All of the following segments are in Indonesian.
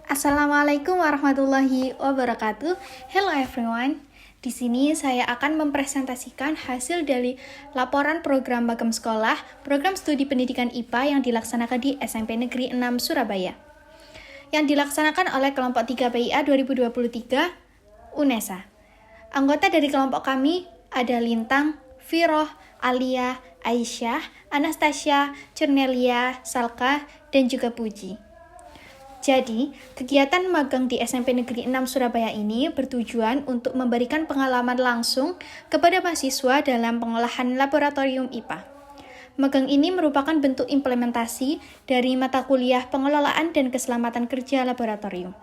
Assalamualaikum warahmatullahi wabarakatuh. Hello everyone. Di sini saya akan mempresentasikan hasil dari laporan program Magam Sekolah, program studi pendidikan IPA yang dilaksanakan di SMP Negeri 6 Surabaya. Yang dilaksanakan oleh kelompok 3 PIA 2023 UNESA. Anggota dari kelompok kami ada Lintang, Firoh, Alia, Aisyah, Anastasia, Cernelia, Salka, dan juga Puji. Jadi, kegiatan magang di SMP Negeri 6 Surabaya ini bertujuan untuk memberikan pengalaman langsung kepada mahasiswa dalam pengolahan laboratorium IPA. Magang ini merupakan bentuk implementasi dari mata kuliah pengelolaan dan keselamatan kerja laboratorium.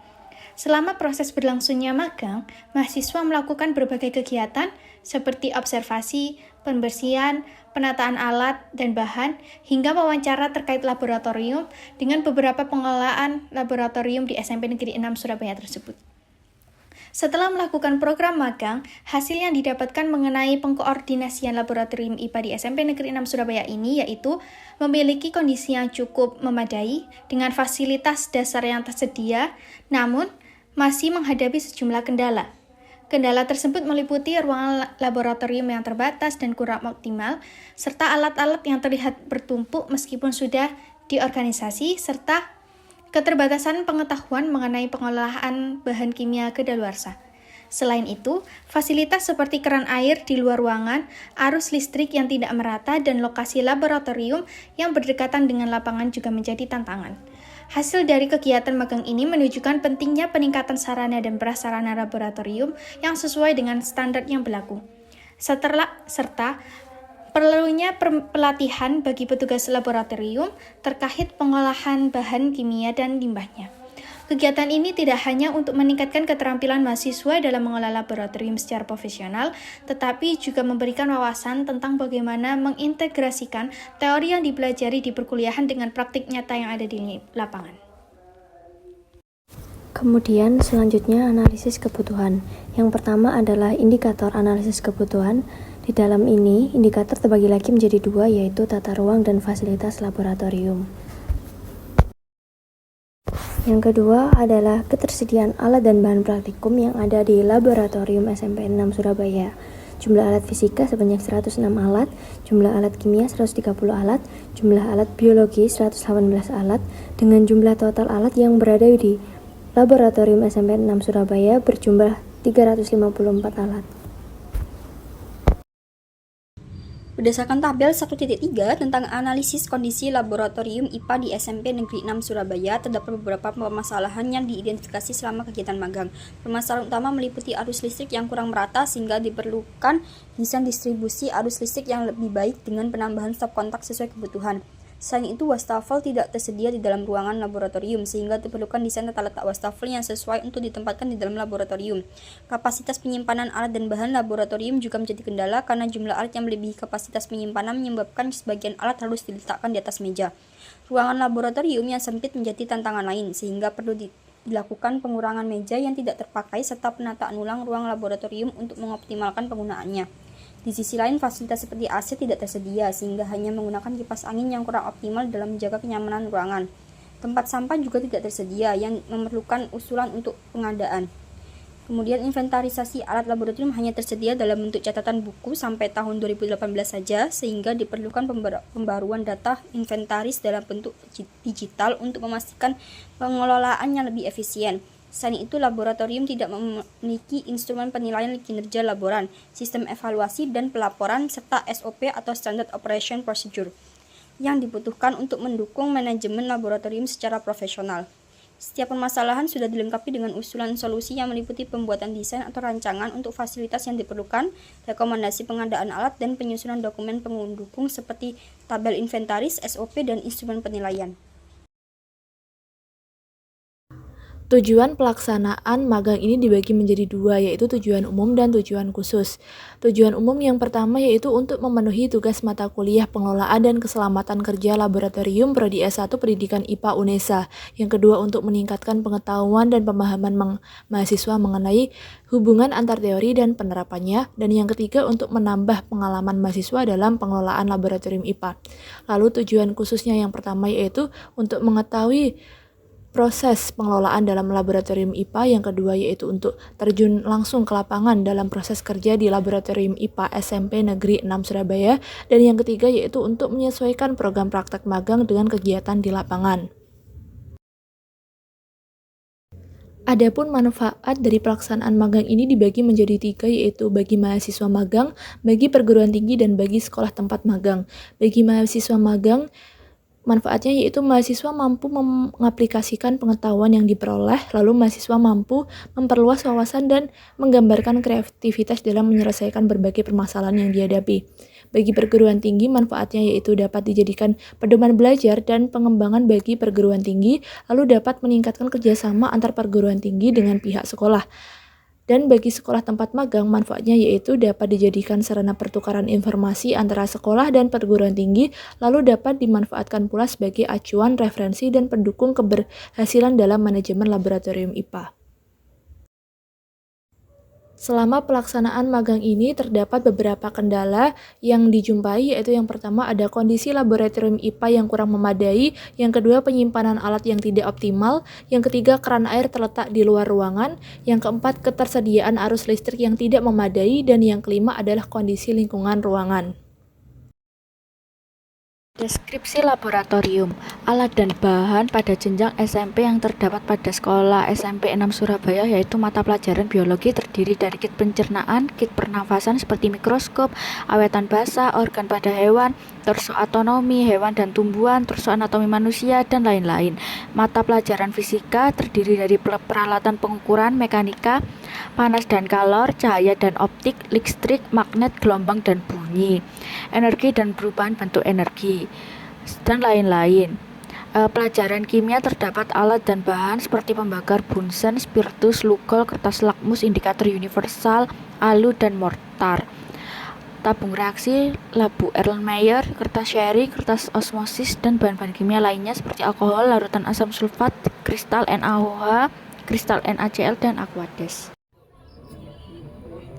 Selama proses berlangsungnya magang, mahasiswa melakukan berbagai kegiatan seperti observasi, pembersihan, penataan alat dan bahan, hingga wawancara terkait laboratorium dengan beberapa pengelolaan laboratorium di SMP Negeri 6 Surabaya tersebut. Setelah melakukan program magang, hasil yang didapatkan mengenai pengkoordinasian laboratorium IPA di SMP Negeri 6 Surabaya ini yaitu memiliki kondisi yang cukup memadai dengan fasilitas dasar yang tersedia, namun masih menghadapi sejumlah kendala. Kendala tersebut meliputi ruangan laboratorium yang terbatas dan kurang optimal, serta alat-alat yang terlihat bertumpuk meskipun sudah diorganisasi, serta keterbatasan pengetahuan mengenai pengolahan bahan kimia kedaluarsa. Selain itu, fasilitas seperti keran air di luar ruangan, arus listrik yang tidak merata, dan lokasi laboratorium yang berdekatan dengan lapangan juga menjadi tantangan. Hasil dari kegiatan magang ini menunjukkan pentingnya peningkatan sarana dan prasarana laboratorium yang sesuai dengan standar yang berlaku. Serta perlunya pelatihan bagi petugas laboratorium terkait pengolahan bahan kimia dan limbahnya. Kegiatan ini tidak hanya untuk meningkatkan keterampilan mahasiswa dalam mengelola laboratorium secara profesional, tetapi juga memberikan wawasan tentang bagaimana mengintegrasikan teori yang dipelajari di perkuliahan dengan praktik nyata yang ada di lapangan. Kemudian selanjutnya analisis kebutuhan. Yang pertama adalah indikator analisis kebutuhan. Di dalam ini, indikator terbagi lagi menjadi dua, yaitu tata ruang dan fasilitas laboratorium. Yang kedua adalah ketersediaan alat dan bahan praktikum yang ada di laboratorium SMP 6 Surabaya. Jumlah alat fisika sebanyak 106 alat, jumlah alat kimia 130 alat, jumlah alat biologi 118 alat, dengan jumlah total alat yang berada di laboratorium SMP 6 Surabaya berjumlah 354 alat. Berdasarkan tabel 1.3 tentang analisis kondisi laboratorium IPA di SMP Negeri 6 Surabaya, terdapat beberapa permasalahan yang diidentifikasi selama kegiatan magang. Permasalahan utama meliputi arus listrik yang kurang merata sehingga diperlukan desain distribusi arus listrik yang lebih baik dengan penambahan stop kontak sesuai kebutuhan. Selain itu, wastafel tidak tersedia di dalam ruangan laboratorium, sehingga diperlukan desain tata letak wastafel yang sesuai untuk ditempatkan di dalam laboratorium. Kapasitas penyimpanan alat dan bahan laboratorium juga menjadi kendala karena jumlah alat yang melebihi kapasitas penyimpanan menyebabkan sebagian alat harus diletakkan di atas meja. Ruangan laboratorium yang sempit menjadi tantangan lain, sehingga perlu dilakukan pengurangan meja yang tidak terpakai serta penataan ulang ruang laboratorium untuk mengoptimalkan penggunaannya. Di sisi lain, fasilitas seperti AC tidak tersedia, sehingga hanya menggunakan kipas angin yang kurang optimal dalam menjaga kenyamanan ruangan. Tempat sampah juga tidak tersedia, yang memerlukan usulan untuk pengadaan. Kemudian, inventarisasi alat laboratorium hanya tersedia dalam bentuk catatan buku sampai tahun 2018 saja, sehingga diperlukan pembaruan data inventaris dalam bentuk digital untuk memastikan pengelolaannya lebih efisien. Selain itu, laboratorium tidak memiliki instrumen penilaian kinerja laboran, sistem evaluasi dan pelaporan, serta SOP atau Standard Operation Procedure yang dibutuhkan untuk mendukung manajemen laboratorium secara profesional. Setiap permasalahan sudah dilengkapi dengan usulan solusi yang meliputi pembuatan desain atau rancangan untuk fasilitas yang diperlukan, rekomendasi pengadaan alat, dan penyusunan dokumen pendukung seperti tabel inventaris, SOP, dan instrumen penilaian. Tujuan pelaksanaan magang ini dibagi menjadi dua, yaitu tujuan umum dan tujuan khusus. Tujuan umum yang pertama yaitu untuk memenuhi tugas mata kuliah pengelolaan dan keselamatan kerja laboratorium Prodi S1 Pendidikan IPA UNESA. Yang kedua untuk meningkatkan pengetahuan dan pemahaman mahasiswa mengenai hubungan antar teori dan penerapannya. Dan yang ketiga untuk menambah pengalaman mahasiswa dalam pengelolaan laboratorium IPA. Lalu tujuan khususnya yang pertama yaitu untuk mengetahui proses pengelolaan dalam laboratorium IPA, yang kedua yaitu untuk terjun langsung ke lapangan dalam proses kerja di laboratorium IPA SMP Negeri 6 Surabaya, dan yang ketiga yaitu untuk menyesuaikan program praktek magang dengan kegiatan di lapangan. Adapun manfaat dari pelaksanaan magang ini dibagi menjadi tiga, yaitu bagi mahasiswa magang, bagi perguruan tinggi, dan bagi sekolah tempat magang. Bagi mahasiswa magang, manfaatnya yaitu mahasiswa mampu mengaplikasikan pengetahuan yang diperoleh, lalu mahasiswa mampu memperluas wawasan dan menggambarkan kreativitas dalam menyelesaikan berbagai permasalahan yang dihadapi. Bagi perguruan tinggi, manfaatnya yaitu dapat dijadikan pedoman belajar dan pengembangan bagi perguruan tinggi, lalu dapat meningkatkan kerjasama antar perguruan tinggi dengan pihak sekolah. Dan bagi sekolah tempat magang, manfaatnya yaitu dapat dijadikan sarana pertukaran informasi antara sekolah dan perguruan tinggi, lalu dapat dimanfaatkan pula sebagai acuan, referensi, dan pendukung keberhasilan dalam manajemen laboratorium IPA. Selama pelaksanaan magang ini terdapat beberapa kendala yang dijumpai, yaitu yang pertama ada kondisi laboratorium IPA yang kurang memadai, yang kedua penyimpanan alat yang tidak optimal, yang ketiga keran air terletak di luar ruangan, yang keempat ketersediaan arus listrik yang tidak memadai, dan yang kelima adalah kondisi lingkungan ruangan. Deskripsi laboratorium, alat dan bahan pada jenjang SMP yang terdapat pada sekolah SMP 6 Surabaya yaitu mata pelajaran biologi terdiri dari kit pencernaan, kit pernafasan seperti mikroskop, awetan basah, organ pada hewan, torso anatomi hewan dan tumbuhan, torso anatomi manusia, dan lain-lain. Mata pelajaran fisika terdiri dari peralatan pengukuran, mekanika, panas dan kalor, cahaya dan optik, listrik, magnet, gelombang dan bunyi, energi dan perubahan bentuk energi, dan lain-lain. Pelajaran kimia terdapat alat dan bahan seperti pembakar Bunsen, spiritus, lugol, kertas lakmus, indikator universal, alu, dan mortar. Tabung reaksi, labu Erlenmeyer, kertas sherry, kertas osmosis, dan bahan-bahan kimia lainnya seperti alkohol, larutan asam sulfat, kristal NaOH, kristal NaCl, dan Aquades.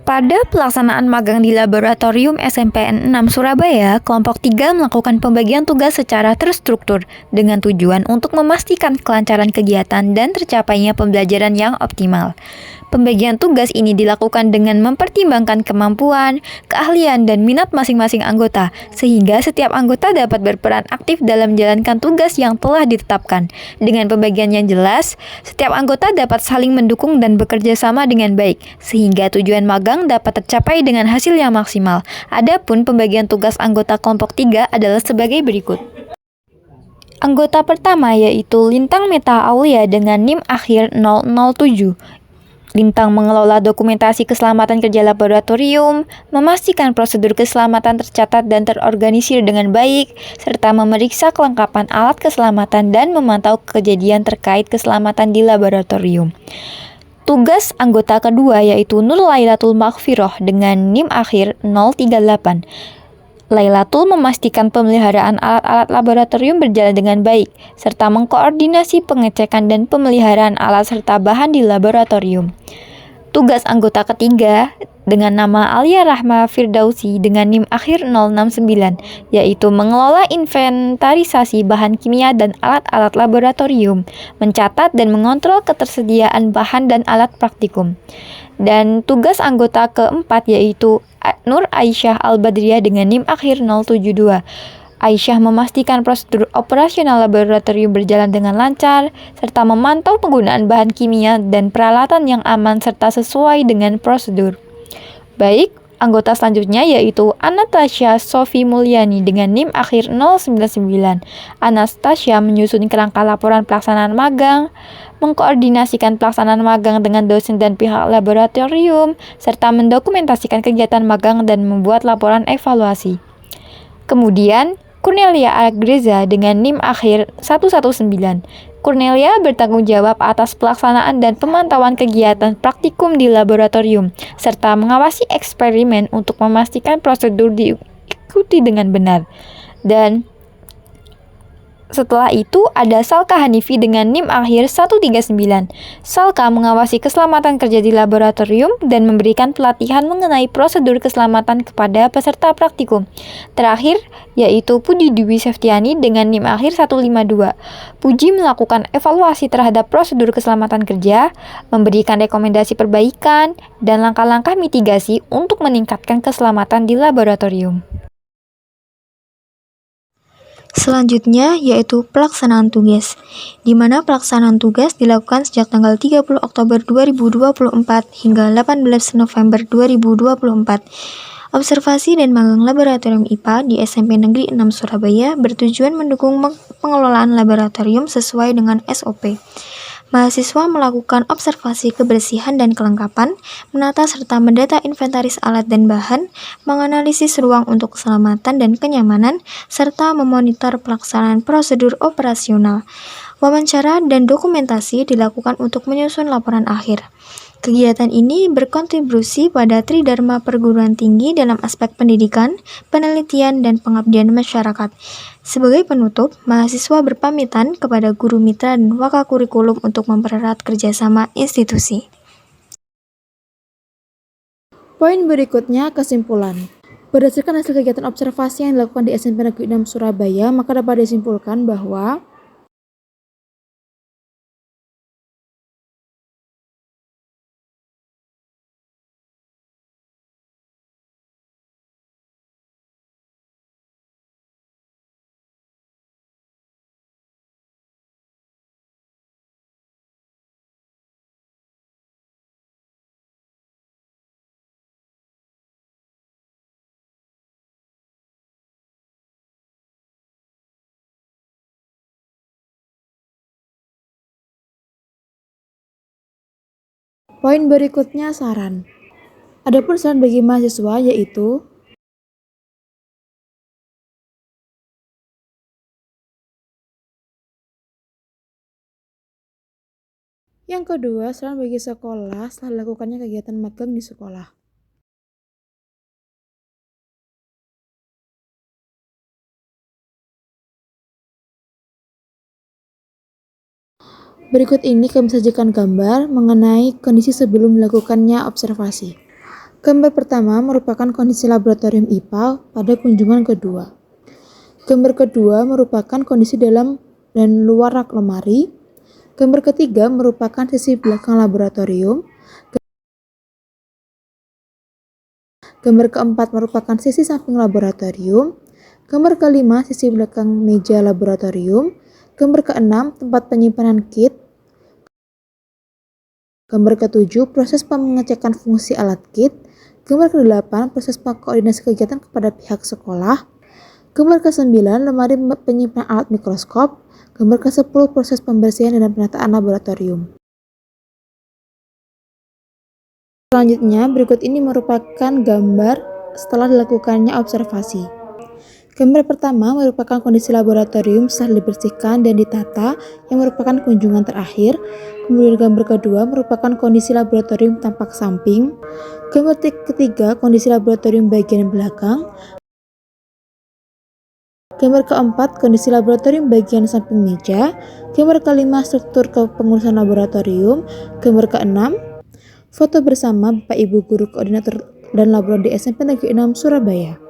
Pada pelaksanaan magang di Laboratorium SMPN 6 Surabaya, kelompok 3 melakukan pembagian tugas secara terstruktur dengan tujuan untuk memastikan kelancaran kegiatan dan tercapainya pembelajaran yang optimal. Pembagian tugas ini dilakukan dengan mempertimbangkan kemampuan, keahlian, dan minat masing-masing anggota, sehingga setiap anggota dapat berperan aktif dalam menjalankan tugas yang telah ditetapkan. Dengan pembagian yang jelas, setiap anggota dapat saling mendukung dan bekerja sama dengan baik, sehingga tujuan magang dapat tercapai dengan hasil yang maksimal. Adapun pembagian tugas anggota kelompok 3 adalah sebagai berikut. Anggota pertama yaitu Lintang Meta Aulia dengan NIM akhir 007. Lintang mengelola dokumentasi keselamatan kerja laboratorium, memastikan prosedur keselamatan tercatat dan terorganisir dengan baik, serta memeriksa kelengkapan alat keselamatan dan memantau kejadian terkait keselamatan di laboratorium. Tugas anggota kedua yaitu Nur Lailatul Maghfirah dengan NIM akhir 038. Lailatul memastikan pemeliharaan alat-alat laboratorium berjalan dengan baik, serta mengkoordinasi pengecekan dan pemeliharaan alat serta bahan di laboratorium. Tugas anggota ketiga dengan nama Alia Rahma Firdausi dengan NIM akhir 069, yaitu mengelola inventarisasi bahan kimia dan alat-alat laboratorium, mencatat dan mengontrol ketersediaan bahan dan alat praktikum. Dan tugas anggota keempat yaitu Nur Aisyah Al-Badriyah dengan NIM akhir 072. Aisyah memastikan prosedur operasional laboratorium berjalan dengan lancar, serta memantau penggunaan bahan kimia dan peralatan yang aman serta sesuai dengan prosedur. Baik, anggota selanjutnya yaitu Anastasia Sofi Mulyani dengan NIM akhir 099. Anastasia menyusun kerangka laporan pelaksanaan magang, mengkoordinasikan pelaksanaan magang dengan dosen dan pihak laboratorium, serta mendokumentasikan kegiatan magang dan membuat laporan evaluasi. Kemudian, Cornelia Agreza dengan NIM akhir 119. Cornelia bertanggung jawab atas pelaksanaan dan pemantauan kegiatan praktikum di laboratorium, serta mengawasi eksperimen untuk memastikan prosedur diikuti dengan benar. Dan setelah itu ada Salka Hanifi dengan NIM akhir 139. Salka mengawasi keselamatan kerja di laboratorium dan memberikan pelatihan mengenai prosedur keselamatan kepada peserta praktikum. Terakhir, yaitu Pudi Dwi Seftiani dengan NIM akhir 152. Puji melakukan evaluasi terhadap prosedur keselamatan kerja, memberikan rekomendasi perbaikan, dan langkah-langkah mitigasi untuk meningkatkan keselamatan di laboratorium. Selanjutnya yaitu pelaksanaan tugas, di mana pelaksanaan tugas dilakukan sejak tanggal 30 Oktober 2024 hingga 18 November 2024. Observasi dan magang laboratorium IPA di SMP Negeri 6 Surabaya bertujuan mendukung pengelolaan laboratorium sesuai dengan SOP. Mahasiswa melakukan observasi kebersihan dan kelengkapan, menata serta mendata inventaris alat dan bahan, menganalisis ruang untuk keselamatan dan kenyamanan, serta memonitor pelaksanaan prosedur operasional. Wawancara dan dokumentasi dilakukan untuk menyusun laporan akhir. Kegiatan ini berkontribusi pada Tridharma perguruan tinggi dalam aspek pendidikan, penelitian, dan pengabdian masyarakat. Sebagai penutup, mahasiswa berpamitan kepada guru mitra dan wakakurikulum untuk mempererat kerjasama institusi. Poin berikutnya, kesimpulan. Berdasarkan hasil kegiatan observasi yang dilakukan di SMP Negeri 6 Surabaya, maka dapat disimpulkan bahwa poin berikutnya saran. Adapun saran bagi mahasiswa yaitu yang kedua, saran bagi sekolah setelah dilakukannya kegiatan magang di sekolah. Berikut ini kami sajikan gambar mengenai kondisi sebelum dilakukannya observasi. Gambar pertama merupakan kondisi laboratorium IPA pada kunjungan kedua. Gambar kedua merupakan kondisi dalam dan luar rak lemari. Gambar ketiga merupakan sisi belakang laboratorium. Gambar keempat merupakan sisi samping laboratorium. Gambar kelima sisi belakang meja laboratorium. Gambar keenam tempat penyimpanan kit. Gambar ketujuh proses pengecekan fungsi alat kit. Gambar ke-8 proses koordinasi kegiatan kepada pihak sekolah. Gambar ke-9 lemari penyimpanan alat mikroskop. Gambar ke-10 proses pembersihan dan penataan laboratorium. Selanjutnya, berikut ini merupakan gambar setelah dilakukannya observasi. Gambar pertama merupakan kondisi laboratorium setelah dibersihkan dan ditata yang merupakan kunjungan terakhir. Kemudian gambar kedua merupakan kondisi laboratorium tampak samping. Gambar ketiga kondisi laboratorium bagian belakang. Gambar keempat kondisi laboratorium bagian samping meja. Gambar kelima struktur kepengurusan laboratorium. Gambar keenam foto bersama Bapak Ibu Guru Koordinator dan Labora di SMP Negeri 6 Surabaya.